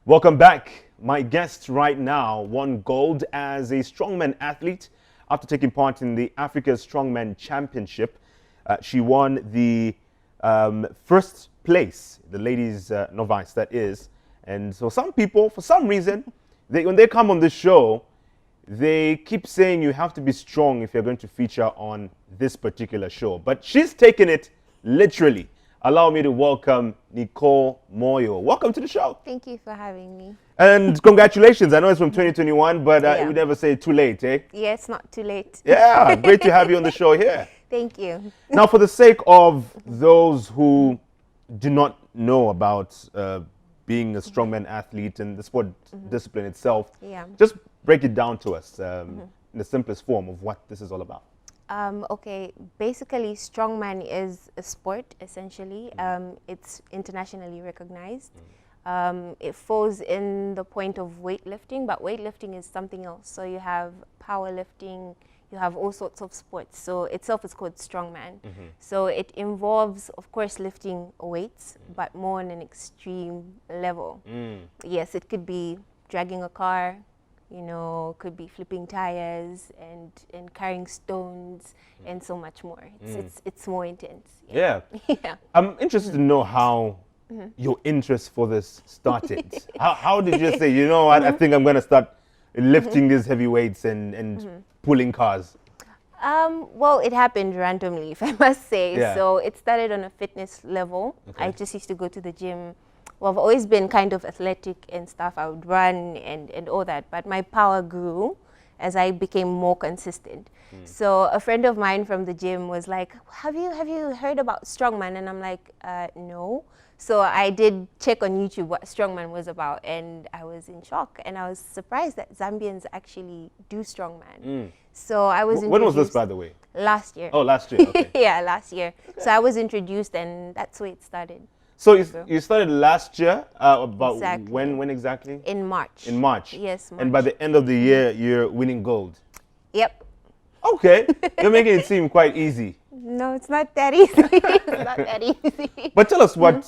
Welcome back. My guest right now won gold as a strongman athlete after taking part in the Africa Strongman Championship. She won the first place, the ladies novice that is. And so some people, for some reason, when they come on this show, they keep saying you have to be strong if you're going to feature on this particular show. But she's taken it literally. Allow me to welcome Nicole Moyo. Welcome to the show. Thank you for having me. And congratulations. I know it's from 2021, but we never say too late, eh? Yeah, it's not too late. Yeah, great to have you on the show here. Thank you. Now, for the sake of those who do not know about being a strongman athlete and the sport discipline itself, just break it down to us in the simplest form of what this is all about. Okay, basically strongman is a sport, essentially. It's internationally recognized. It falls in the point of weightlifting, but weightlifting is something else. So you have powerlifting, you have all sorts of sports. So itself is called strongman. So it involves, of course, lifting weights, but more on an extreme level. Yes, it could be dragging a car, you know, could be flipping tires and carrying stones and so much more. It's more intense. Yeah. Yeah. I'm interested to know how your interest for this started. How did you say, you know what, I think I'm going to start lifting these heavy weights and pulling cars? Well, it happened randomly, if I must say. Yeah. So it started on a fitness level. I just used to go to the gym. Well, I've always been kind of athletic and stuff. I would run and all that, but my power grew as I became more consistent. So a friend of mine from the gym was like, have you heard about strongman? And I'm like, no. So I did check on YouTube what strongman was about, and I was in shock. And I was surprised that Zambians actually do strongman. So I was When was this, by the way? Last year. Oh, last year, okay. Yeah, last year. Okay. So I was introduced, and that's where it started. So you started last year, about exactly. When exactly? In March. In March? Yes, March. And by the end of the year, you're winning gold? Yep. Okay, you're making it seem quite easy. No, it's not that easy. It's not that easy. But tell us what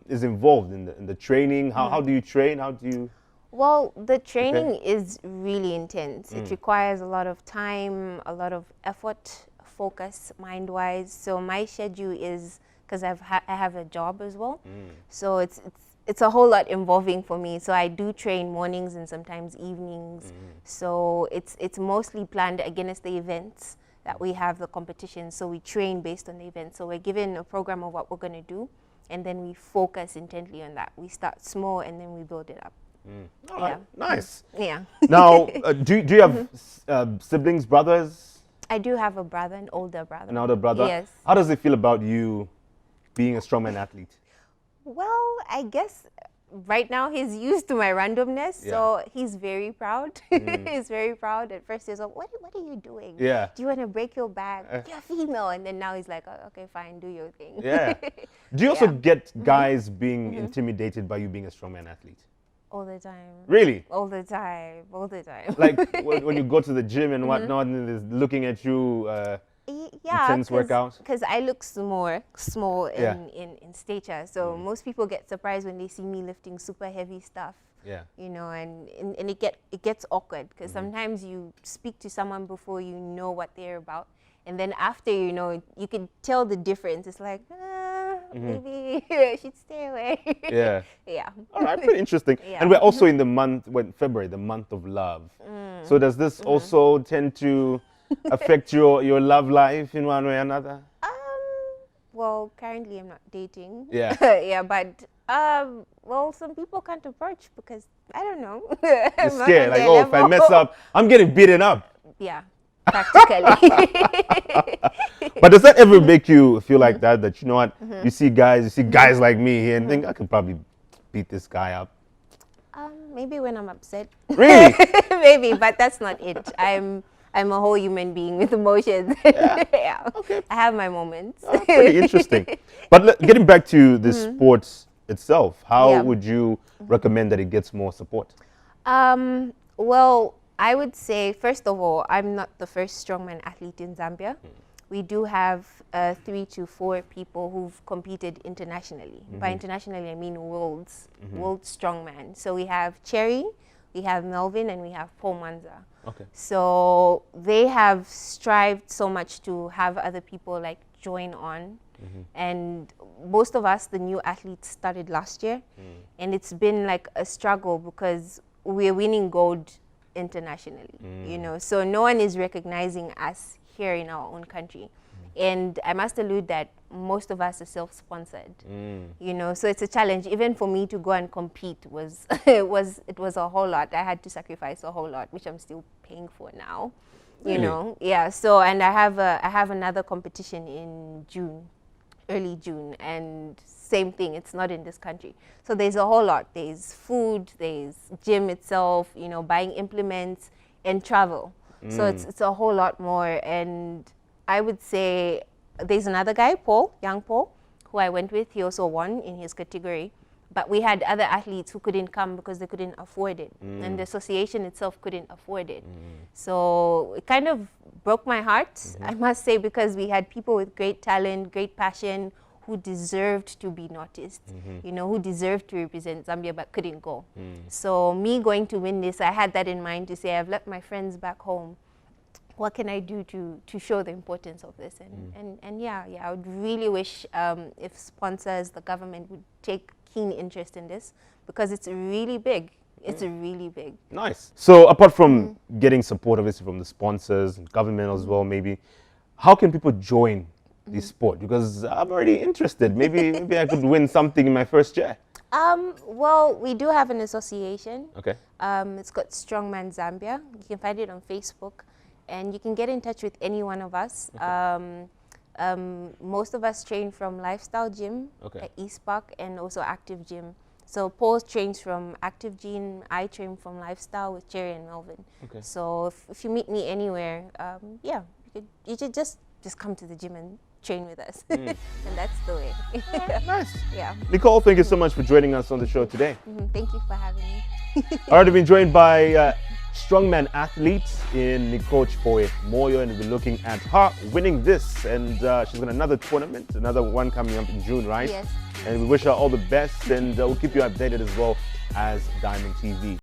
is involved in the training. How do you train? How do you... Well, the training is really intense. It requires a lot of time, a lot of effort, focus, mind-wise. So my schedule is, because I have a job as well, so it's a whole lot involving for me. So I do train mornings and sometimes evenings. So it's mostly planned against the events that we have, the competition. So we train based on the event. So we're given a program of what we're going to do, and then we focus intently on that. We start small and then we build it up. All right, nice. Yeah. Now, do you have siblings, brothers? I do have a brother, an older brother. An older brother? Yes. How does it feel about you being a strongman athlete? Well, I guess right now he's used to my randomness, so he's very proud. He's very proud. At first he was like, what are you doing? Yeah. Do you want to break your back? You're female. And then now he's like, oh, okay, fine, do your thing. Yeah. Do you also get guys being intimidated by you being a strongman athlete? All the time. Really? All the time. All the time. Like when you go to the gym and whatnot, and they're looking at you, intense workout? Because I look small in stature. So most people get surprised when they see me lifting super heavy stuff. Yeah. You know, and it gets awkward because sometimes you speak to someone before you know what they're about. And then after, you know, you can tell the difference. It's like, maybe I should stay away. Yeah. Yeah. All right, pretty interesting. Yeah. And we're also in the month, February, the month of love. So does this also tend to affect your love life in one way or another? Well, currently I'm not dating. Yeah. Yeah, but well, some people can't approach because I don't know. You're scared, like, oh, if I mess up, I'm getting beaten up. Yeah, practically. But does that ever make you feel like that you know what, you see guys like me here and think I could probably beat this guy up? Maybe when I'm upset. Really? Maybe, but that's not it. I'm a whole human being with emotions. Yeah. Yeah. Okay. I have my moments. Pretty interesting. But getting back to the sports itself, how would you recommend that it gets more support? Well, I would say, first of all, I'm not the first strongman athlete in Zambia. we do have 3 to 4 people who've competed internationally. By internationally, I mean world strongman. So we have Cherry, we have Melvin, and we have Paul Manza. Okay. So they have strived so much to have other people like join on. And most of us, the new athletes, started last year. And it's been like a struggle because we're winning gold internationally, you know. So no one is recognizing us here in our own country. And I must allude that most of us are self-sponsored, you know, so it's a challenge. Even for me to go and compete was it was a whole lot. I had to sacrifice a whole lot, which I'm still paying for now, you know. Yeah. So, and I have another competition in June, early June, and same thing. It's not in this country, so there's a whole lot. There's food, there's gym itself, you know, buying implements and travel. So it's a whole lot more. And I would say there's another guy, Paul, young Paul, who I went with. He also won in his category. But we had other athletes who couldn't come because they couldn't afford it. And the association itself couldn't afford it. So it kind of broke my heart, I must say, because we had people with great talent, great passion, who deserved to be noticed, you know, who deserved to represent Zambia but couldn't go. So me going to win this, I had that in mind to say, I've left my friends back home. What can I do to show the importance of this? And yeah, I would really wish if sponsors, the government would take keen interest in this, because it's really big. It's really big. Nice. So apart from getting support, obviously, from the sponsors and government as well, maybe, how can people join the sport? Because I'm already interested. Maybe I could win something in my first year. Well, we do have an association. Okay. It's called Strongman Zambia. You can find it on Facebook. And you can get in touch with any one of us. Okay. Most of us train from Lifestyle Gym at East Park, and also Active Gym. So Paul trains from Active Gym, I train from Lifestyle with Cherry and Melvin. Okay. So if you meet me anywhere, yeah, you should just come to the gym and train with us. And that's the way. Nice. Yeah. Nicole, thank you so much for joining us on the show today. Thank you for having me. All right, we've been joined by Strongman Athlete in Nicole Moyo, and we'll be looking at her winning this. And she's got another tournament, another one coming up in June, right? Yes. And we wish her all the best, and we'll keep you updated as well as Diamond TV.